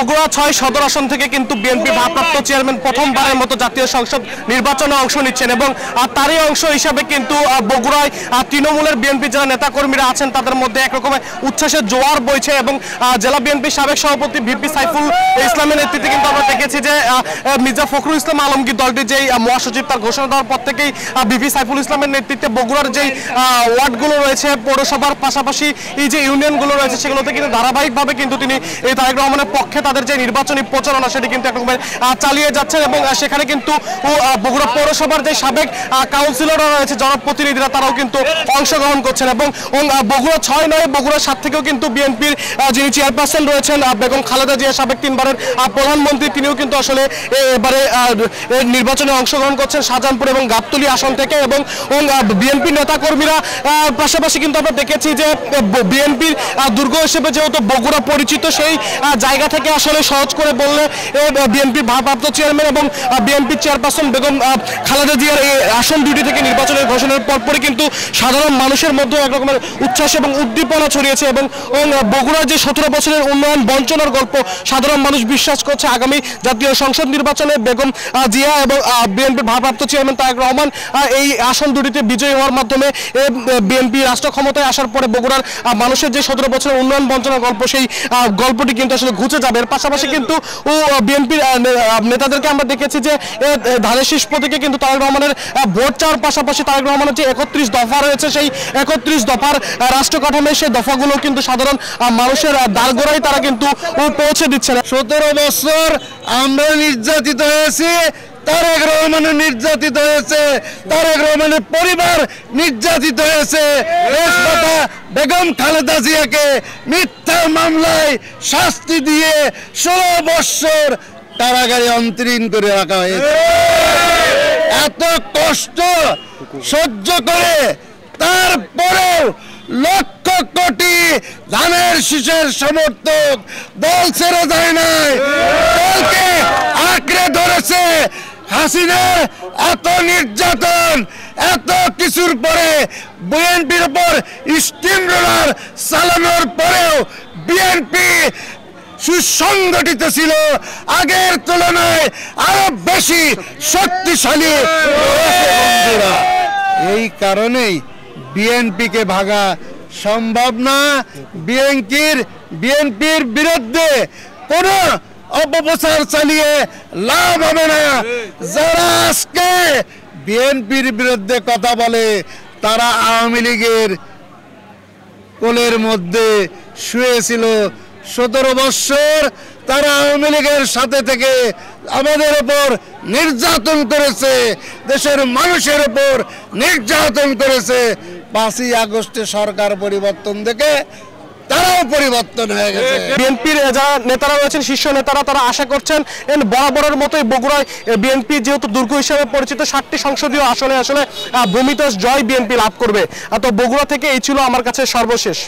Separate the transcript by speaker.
Speaker 1: বগুড়া ৬ সদর আসন থেকে কিন্তু বিএনপি ভারপ্রাপ্ত চেয়ারম্যান প্রথমবারের মতো জাতীয় সংসদ নির্বাচনে অংশ নিচ্ছেন এবং তারই অংশ হিসাবে কিন্তু বগুড়ায় তৃণমূলের বিএনপি যারা নেতাকর্মীরা আছেন তাদের মধ্যে একরকমের উচ্ছ্বাসের জোয়ার বইছে এবং জেলা বিএনপির সাবেক সভাপতি ভিপি সাইফুল ইসলামের নেতৃত্বে কিন্তু আমরা দেখেছি যে মির্জা ফখরুল ইসলাম আলমগীর দলটির যেই মহাসচিব তার ঘোষণা দেওয়ার পর থেকেই ভিপি সাইফুল ইসলামের নেতৃত্বে বগুড়ার যেই ওয়ার্ডগুলো রয়েছে পৌরসভার পাশাপাশি এই যে ইউনিয়নগুলো রয়েছে সেগুলোতে কিন্তু ধারাবাহিকভাবে কিন্তু তিনি এই তারেক রহমানের পক্ষে তাদের যে নির্বাচনী প্রচারণা সেটি কিন্তু একরকমের চালিয়ে যাচ্ছেন এবং সেখানে কিন্তু বগুড়া পৌরসভার যে সাবেক কাউন্সিলররা রয়েছে জনপ্রতিনিধিরা তারাও কিন্তু অংশগ্রহণ করছেন এবং বগুড়া ৬ নয় বগুড়া ৭ থেকেও কিন্তু বিএনপির যিনি চেয়ারপারসন রয়েছেন বেগম খালেদা জিয়া সাবেক ৩বারের প্রধানমন্ত্রী তিনিও কিন্তু আসলে এবারে নির্বাচনে অংশগ্রহণ করছেন শাহজাহানপুর এবং গাবতলী আসন থেকে এবং বিএনপি নেতাকর্মীরা পাশাপাশি কিন্তু আমরা দেখেছি যে বিএনপির দুর্গ হিসেবে যেহেতু বগুড়া পরিচিত সেই জায়গা থেকে আসলে সহজ করে বললে বিএনপির ভারপ্রাপ্ত চেয়ারম্যান এবং বিএনপির চেয়ারপারসন বেগম খালেদা জিয়ার এই আসন দুটি থেকে নির্বাচনের ঘোষণার পরপরই কিন্তু সাধারণ মানুষের মধ্যে একরকমের উচ্ছ্বাস এবং উদ্দীপনা ছড়িয়েছে এবং বগুড়ার যে ১৭ বছরের উন্নয়ন বঞ্চনার গল্প সাধারণ মানুষ বিশ্বাস করছে আগামী জাতীয় সংসদ নির্বাচনে বেগম জিয়া এবং বিএনপির ভারপ্রাপ্ত চেয়ারম্যান তারেক রহমান এই আসন দুটিতে বিজয়ী হওয়ার মাধ্যমে বিএনপি রাষ্ট্র ক্ষমতায় আসার পরে বগুড়ার মানুষের যে ১৭ বছরের উন্নয়ন বঞ্চনার গল্প সেই গল্পটি কিন্তু আসলে ঘুচে যাবে। এর পাশাপাশি কিন্তু বিএনপির নেতাদেরকে আমরা দেখেছি যে ধানের শীষ প্রতীকে কিন্তু তারেক রহমানের ভোট চাওয়ার পাশাপাশি তারেক রহমানের যে ৩১ দফা রয়েছে সেই ৩১ দফার রাষ্ট্র কাঠামোয় সেই দফাগুলো কিন্তু সাধারণ মানুষের দ্বারগোড়ায় তারা কিন্তু পৌঁছে দিচ্ছে না।
Speaker 2: ১৭ বছর আমরা নির্যাতিত হয়েছি, তারেক রহমান নির্যাতিত হয়েছে, তারেক রহমানের পরিবার নির্যাতিত হয়েছে। বেগম খালেদা জিয়াকে মিথ্যা মামলায় শাস্তি দিয়ে ১৬ বছর কারাগারে অন্তরীণ করে রাখা হয়েছে। এত কষ্ট সহ্য করে তারপরেও লক্ষ কোটি ধানের শীষের সমর্থক দল ছেড়ে যায় নাই, দলকে আঁকড়ে ধরেছে। হাসিনা এত নির্যাতন এত কিছুর পরে বিএনপির উপর স্টিম রোলার চালানোর পরেও বিএনপি সুসংগঠিত ছিল, আগের তুলনায় আরো বেশি শক্তিশালী। এই কারণেই বিএনপিকে ভাগা সম্ভব না। বিএনপির বিরুদ্ধে কোন অপপ্রচার চালিয়ে লাভ হবে না। যারা আজকে বিএনপির বিরুদ্ধে কথা বলে তারা আওয়ামী লীগের কোলের মধ্যে শুয়েছিল ১৭ বছর। তারা আওয়ামী লীগের সাথে থেকে আমাদের উপর নির্যাতন করেছে, দেশের মানুষের উপর নির্যাতন করেছে। ৫ই আগস্টে সরকার পরিবর্তন দেখে তারাও পরিবর্তন হয়ে গেছে।
Speaker 1: বিএনপির যারা নেতারা রয়েছেন শীর্ষ নেতারা তারা আশা করছেন বরাবরের মতোই বগুড়ায় বিএনপি যেহেতু দুর্গ হিসেবে পরিচিত ৭টি সংসদীয় আসনে আসলে ভূমিতস জয় বিএনপি লাভ করবে। তো বগুড়া থেকে এই ছিল আমার কাছে সর্বশেষ।